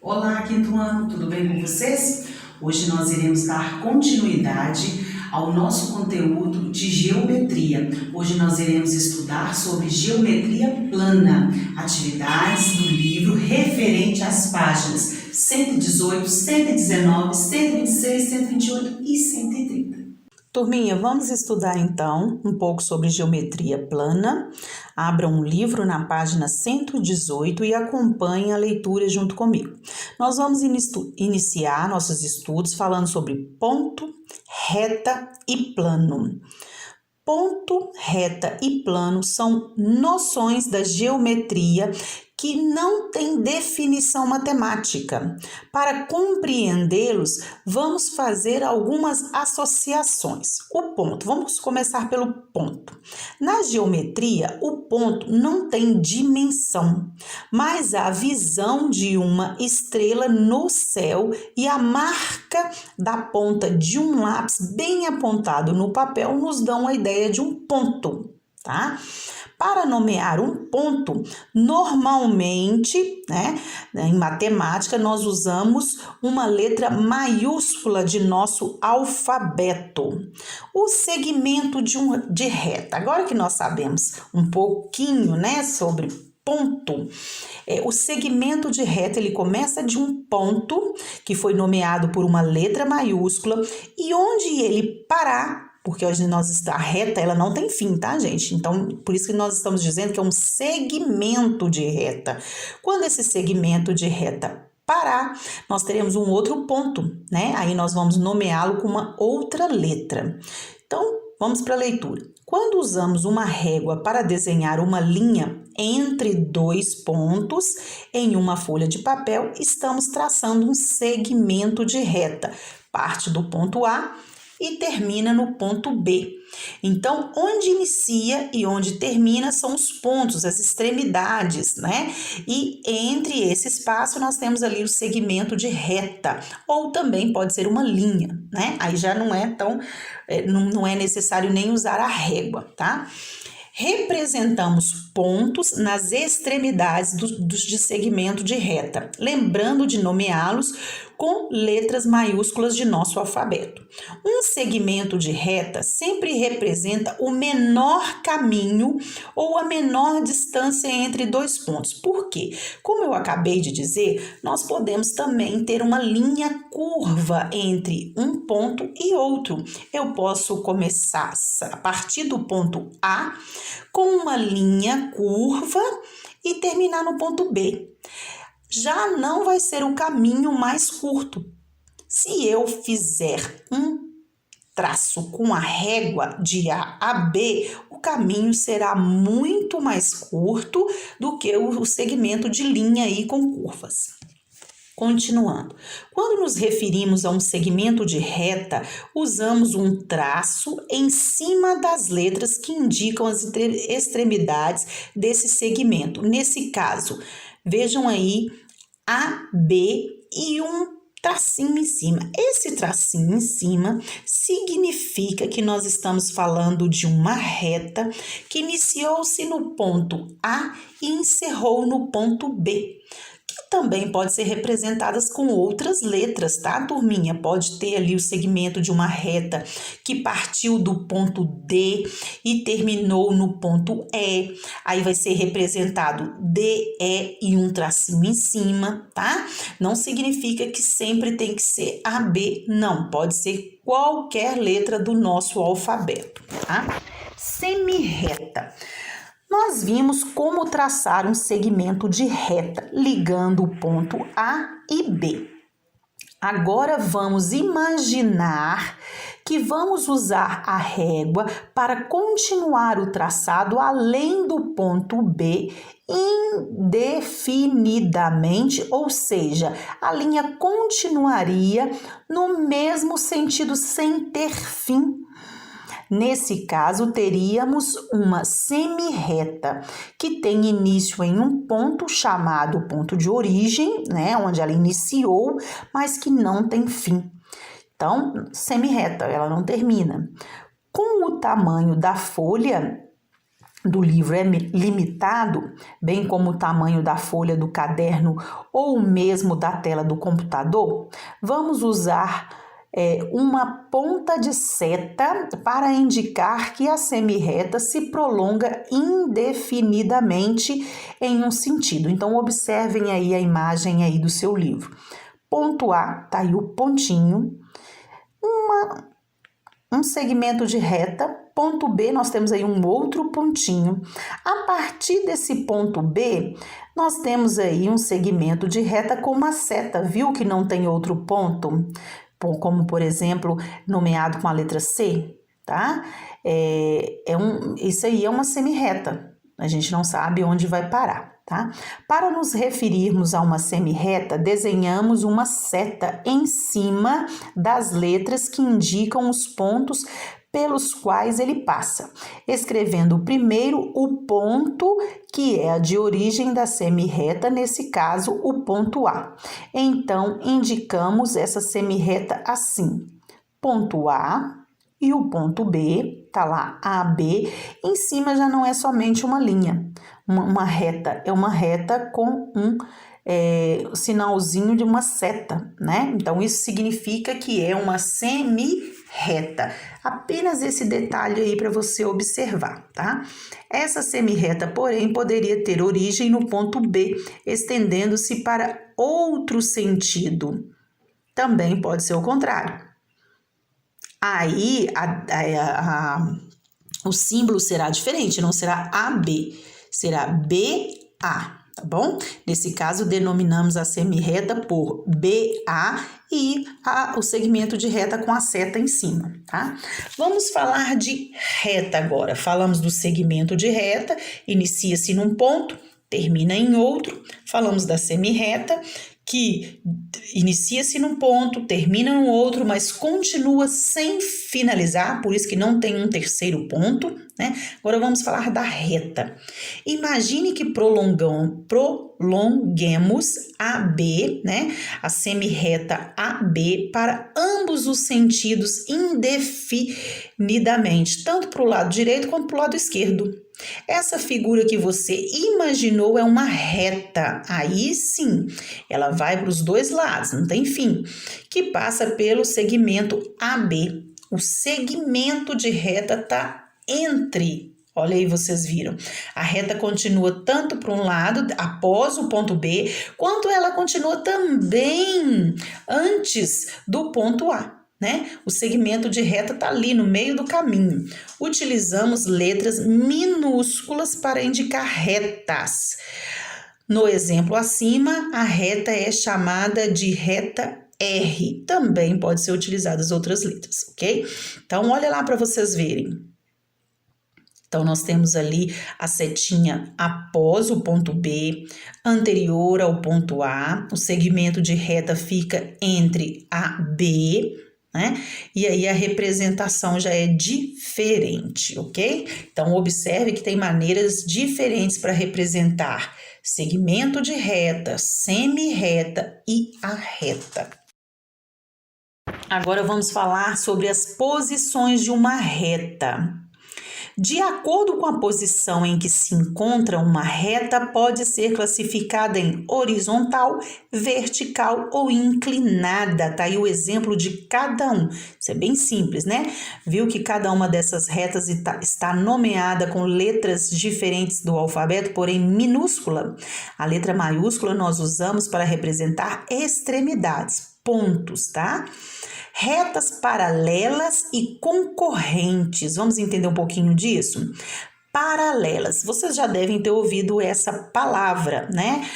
Olá, quinto ano, tudo bem com vocês? Hoje nós iremos dar continuidade ao nosso conteúdo de geometria. Hoje nós iremos estudar sobre geometria plana, atividades do livro referente às páginas 118, 119, 126, 128 e 130. Turminha, vamos estudar então um pouco sobre geometria plana. Abra um livro na página 118 e acompanhe a leitura junto comigo. Nós vamos iniciar nossos estudos falando sobre ponto, reta e plano. Ponto, reta e plano são noções da geometria que não têm definição matemática. Para compreendê-los, vamos fazer algumas associações. O ponto, vamos começar pelo ponto. Na geometria, o ponto não tem dimensão, mas a visão de uma estrela no céu e a marca da ponta de um lápis bem apontado no papel nos dão a ideia de um ponto, tá? Para nomear um ponto, normalmente, em matemática, nós usamos uma letra maiúscula de nosso alfabeto. O segmento de reta. Agora que nós sabemos um pouquinho, sobre ponto, o segmento de reta ele começa de um ponto que foi nomeado por uma letra maiúscula e onde ele parar, porque hoje a reta ela não tem fim, tá, gente? Então, por isso que nós estamos dizendo que é um segmento de reta. Quando esse segmento de reta parar, nós teremos um outro ponto, Aí nós vamos nomeá-lo com uma outra letra. Então, vamos para a leitura. Quando usamos uma régua para desenhar uma linha entre dois pontos em uma folha de papel, estamos traçando um segmento de reta. Parte do ponto A e termina no ponto B. Então, onde inicia e onde termina são os pontos, as extremidades, E entre esse espaço nós temos ali o segmento de reta, ou também pode ser uma linha, Aí já não é tão, não é necessário nem usar a régua, tá? Representamos pontos nas extremidades de segmento de reta, lembrando de nomeá-los com letras maiúsculas de nosso alfabeto. Um segmento de reta sempre representa o menor caminho ou a menor distância entre dois pontos. Por quê? Como eu acabei de dizer, nós podemos também ter uma linha curva entre um ponto e outro. Eu posso começar a partir do ponto A com uma linha curva e terminar no ponto B. Já não vai ser o caminho mais curto. Se eu fizer um traço com a régua de A a B, o caminho será muito mais curto do que o segmento de linha aí com curvas. Continuando, quando nos referimos a um segmento de reta, usamos um traço em cima das letras que indicam as extremidades desse segmento. Nesse caso, vejam aí A, B e um tracinho em cima. Esse tracinho em cima significa que nós estamos falando de uma reta que iniciou-se no ponto A e encerrou no ponto B. Que também pode ser representadas com outras letras, tá, turminha? Pode ter ali o segmento de uma reta que partiu do ponto D e terminou no ponto E. Aí vai ser representado DE e um tracinho em cima, tá? Não significa que sempre tem que ser AB, não. Pode ser qualquer letra do nosso alfabeto, tá? Semirreta. Nós vimos como traçar um segmento de reta, ligando o ponto A e B. Agora vamos imaginar que vamos usar a régua para continuar o traçado além do ponto B indefinidamente, ou seja, a linha continuaria no mesmo sentido sem ter fim. Nesse caso, teríamos uma semirreta que tem início em um ponto chamado ponto de origem, onde ela iniciou, mas que não tem fim. Então, semirreta, ela não termina. Com o tamanho da folha, do livro é limitado, bem como o tamanho da folha do caderno ou mesmo da tela do computador, vamos usar uma ponta de seta para indicar que a semirreta se prolonga indefinidamente em um sentido. Então, observem aí a imagem aí do seu livro. Ponto A, tá aí o pontinho, um segmento de reta. Ponto B, nós temos aí um outro pontinho. A partir desse ponto B, nós temos aí um segmento de reta com uma seta, viu que não tem outro ponto? Como, por exemplo, nomeado com a letra C, tá? Isso aí é uma semirreta. A gente não sabe onde vai parar, tá? Para nos referirmos a uma semirreta, desenhamos uma seta em cima das letras que indicam os pontos pelos quais ele passa, escrevendo primeiro o ponto que é a de origem da semirreta, nesse caso o ponto A. Então, indicamos essa semirreta assim, ponto A e o ponto B, tá lá AB, em cima já não é somente uma linha, uma reta, é uma reta com um sinalzinho de uma seta, né? Então, isso significa que é uma semirreta. Apenas esse detalhe aí para você observar, tá? Essa semirreta, porém, poderia ter origem no ponto B, estendendo-se para outro sentido. Também pode ser o contrário. Aí, o símbolo será diferente, não será AB, será BA. Tá bom? Nesse caso, denominamos a semirreta por BA e o segmento de reta com a seta em cima, tá? Vamos falar de reta agora. Falamos do segmento de reta, inicia-se num ponto, termina em outro. Falamos da semirreta, que inicia-se num ponto, termina no outro, mas continua sem finalizar, por isso que não tem um terceiro ponto, né? Agora vamos falar da reta. Imagine que prolonguemos AB, né? A semirreta AB para ambos os sentidos indefinidamente, tanto para o lado direito quanto para o lado esquerdo. Essa figura que você imaginou é uma reta, aí sim, ela vai para os dois lados, não tem fim, que passa pelo segmento AB. O segmento de reta está entre, olha aí, vocês viram, a reta continua tanto para um lado, após o ponto B, quanto ela continua também antes do ponto A. Né? O segmento de reta está ali no meio do caminho. Utilizamos letras minúsculas para indicar retas. No exemplo acima, a reta é chamada de reta R. Também pode ser utilizadas outras letras, ok? Então, olha lá para vocês verem. Então, nós temos ali a setinha após o ponto B, anterior ao ponto A. O segmento de reta fica entre A e B, né? E aí a representação já é diferente, ok? Então, observe que tem maneiras diferentes para representar segmento de reta, semirreta e a reta. Agora vamos falar sobre as posições de uma reta. De acordo com a posição em que se encontra uma reta, pode ser classificada em horizontal, vertical ou inclinada. Tá aí o exemplo de cada um. Isso é bem simples, né? Viu que cada uma dessas retas está nomeada com letras diferentes do alfabeto, porém minúscula. A letra maiúscula nós usamos para representar extremidades, pontos, tá? Retas paralelas e concorrentes. Vamos entender um pouquinho disso? Paralelas. Vocês já devem ter ouvido essa palavra, né?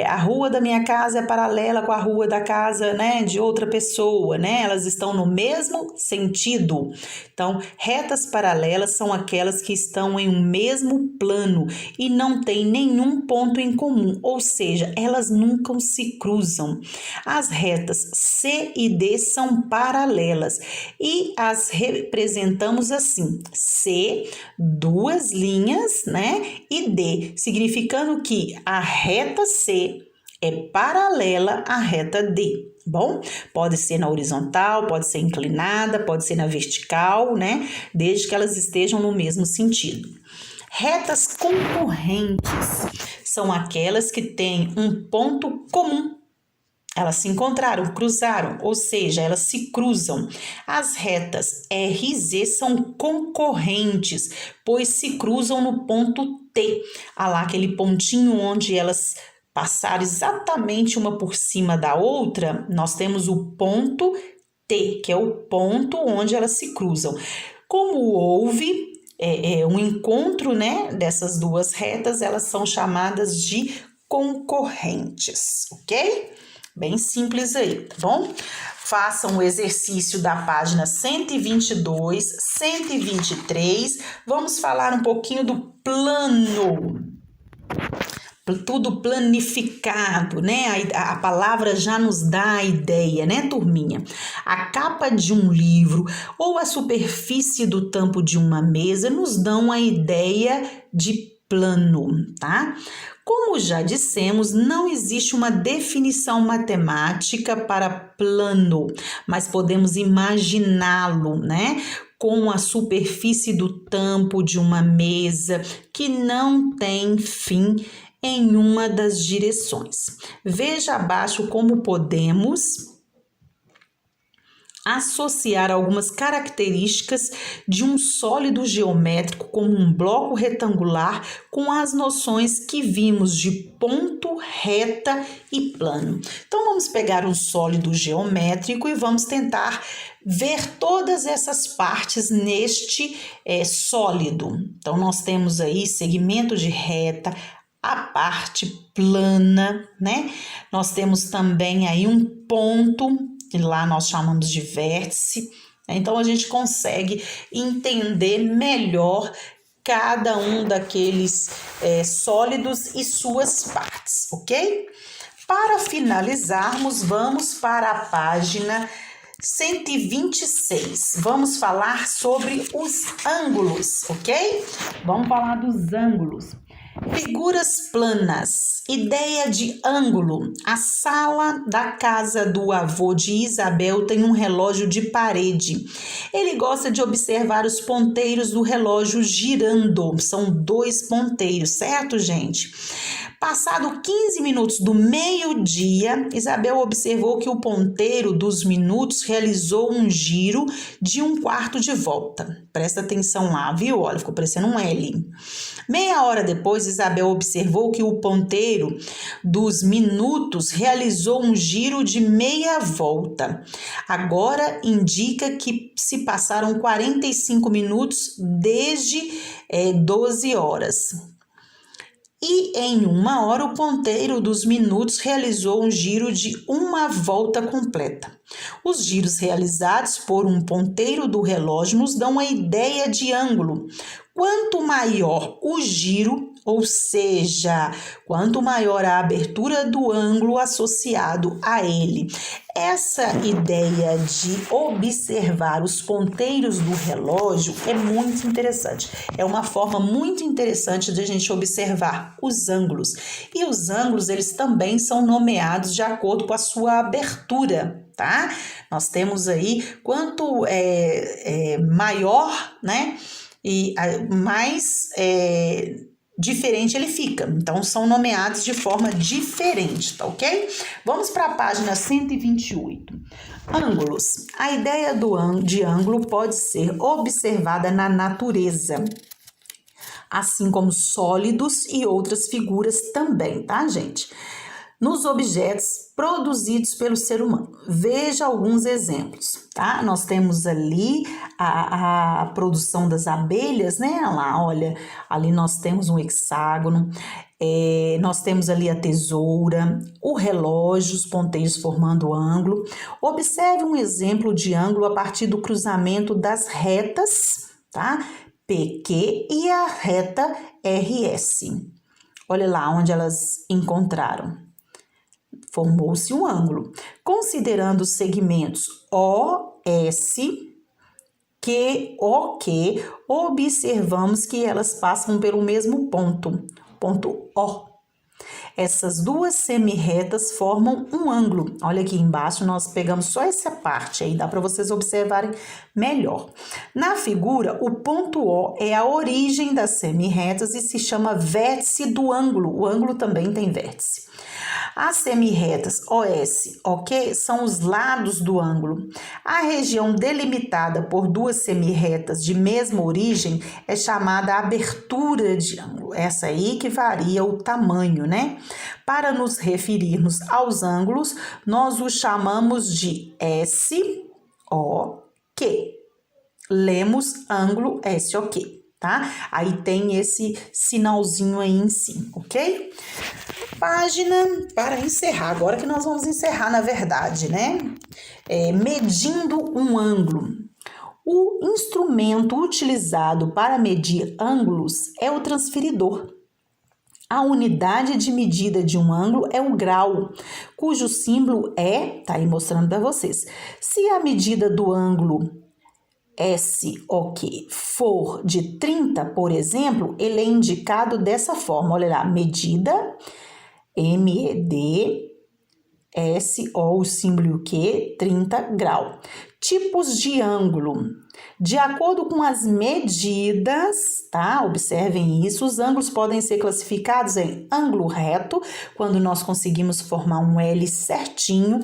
A rua da minha casa é paralela com a rua da casa, né, de outra pessoa, né? Elas estão no mesmo sentido. Então, retas paralelas são aquelas que estão em um mesmo plano e não tem nenhum ponto em comum, ou seja, elas nunca se cruzam. As retas C e D são paralelas e as representamos assim: C, duas linhas, né? E D, significando que a reta C é paralela à reta D. Bom, pode ser na horizontal, pode ser inclinada, pode ser na vertical, né? Desde que elas estejam no mesmo sentido. Retas concorrentes são aquelas que têm um ponto comum. Elas se encontraram, cruzaram, ou seja, elas se cruzam. As retas R e Z são concorrentes, pois se cruzam no ponto T. Lá aquele pontinho onde elas passaram exatamente uma por cima da outra, nós temos o ponto T, que é o ponto onde elas se cruzam. Como houve um encontro, né, dessas duas retas, elas são chamadas de concorrentes, ok? Bem simples aí, tá bom? Façam o exercício da página 122, 123. Vamos falar um pouquinho do plano. Tudo planificado, né? A palavra já nos dá a ideia, né, turminha? A capa de um livro ou a superfície do tampo de uma mesa nos dão a ideia de plano, tá? Como já dissemos, não existe uma definição matemática para plano, mas podemos imaginá-lo, né? Com a superfície do tampo de uma mesa que não tem fim em uma das direções. Veja abaixo como podemos associar algumas características de um sólido geométrico como um bloco retangular com as noções que vimos de ponto, reta e plano. Então vamos pegar um sólido geométrico e vamos tentar ver todas essas partes neste sólido. Então nós temos aí segmento de reta, a parte plana, né? Nós temos também aí um ponto, que lá nós chamamos de vértice. Então, a gente consegue entender melhor cada um daqueles sólidos e suas partes, ok? Para finalizarmos, vamos para a página 126. Vamos falar sobre os ângulos, ok? Vamos falar dos ângulos. Figuras planas, ideia de ângulo. A sala da casa do avô de Isabel tem um relógio de parede. Ele gosta de observar os ponteiros do relógio girando. São 2 ponteiros, certo, gente? Passado 15 minutos do meio-dia, Isabel observou que o ponteiro dos minutos realizou um giro de 1/4 de volta. Presta atenção lá, viu? Olha, ficou parecendo um L. Meia hora depois, Isabel observou que o ponteiro dos minutos realizou um giro de meia volta. Agora indica que se passaram 45 minutos desde 12 horas. E em 1 hora, o ponteiro dos minutos realizou um giro de 1 volta completa. Os giros realizados por um ponteiro do relógio nos dão a ideia de ângulo. Quanto maior o giro, ou seja, quanto maior a abertura do ângulo associado a ele. Essa ideia de observar os ponteiros do relógio é muito interessante. É uma forma muito interessante de a gente observar os ângulos. E os ângulos, eles também são nomeados de acordo com a sua abertura, tá? Nós temos aí, quanto maior, né? E mais diferente ele fica. Então, são nomeados de forma diferente, tá ok? Vamos para a página 128. Ângulos. A ideia de ângulo pode ser observada na natureza, assim como sólidos e outras figuras também, tá, gente? Nos objetos produzidos pelo ser humano. Veja alguns exemplos, tá? Nós temos ali a produção das abelhas, né? Lá, olha, ali nós temos um hexágono, nós temos ali a tesoura, o relógio, os ponteiros formando ângulo. Observe um exemplo de ângulo a partir do cruzamento das retas, tá? PQ e a reta RS. Olha lá onde elas encontraram. Formou-se um ângulo. Considerando os segmentos OS, QOQ, observamos que elas passam pelo mesmo ponto O. Essas duas semirretas formam um ângulo. Olha aqui embaixo, nós pegamos só essa parte aí, dá para vocês observarem melhor. Na figura, o ponto O é a origem das semirretas e se chama vértice do ângulo. O ângulo também tem vértice. As semirretas OS, OK, são os lados do ângulo. A região delimitada por duas semirretas de mesma origem é chamada abertura de ângulo. Essa aí que varia o tamanho, né? Para nos referirmos aos ângulos, nós os chamamos de SOQ. Lemos ângulo SOQ, tá? Aí tem esse sinalzinho aí em cima, OK? Página para encerrar, agora que nós vamos encerrar, na verdade, né? Medindo um ângulo. O instrumento utilizado para medir ângulos é o transferidor. A unidade de medida de um ângulo é o grau, cujo símbolo tá aí mostrando para vocês. Se a medida do ângulo SOQ for de 30, por exemplo, ele é indicado dessa forma, olha lá, medida MED, SO, o símbolo o quê? 30 graus. Tipos de ângulo. De acordo com as medidas, tá? Observem isso, os ângulos podem ser classificados em ângulo reto, quando nós conseguimos formar um L certinho,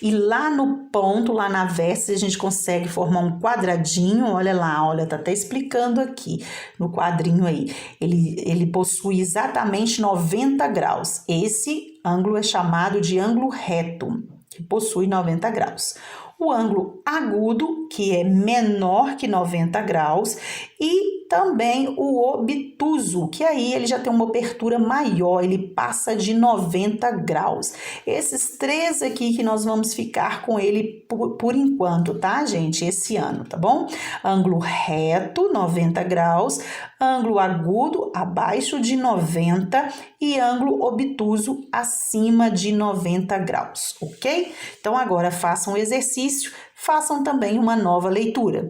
e lá no ponto, lá na vértice, a gente consegue formar um quadradinho, olha lá, olha, tá até explicando aqui no quadrinho aí. Ele possui exatamente 90 graus. Esse ângulo é chamado de ângulo reto, que possui 90 graus. O ângulo agudo, que é menor que 90 graus, e também o obtuso, que aí ele já tem uma abertura maior, ele passa de 90 graus. Esses três aqui que nós vamos ficar com ele por enquanto, tá, gente? Esse ano, tá bom? Ângulo reto, 90 graus, ângulo agudo, abaixo de 90 e ângulo obtuso, acima de 90 graus, ok? Então, agora façam o exercício, façam também uma nova leitura.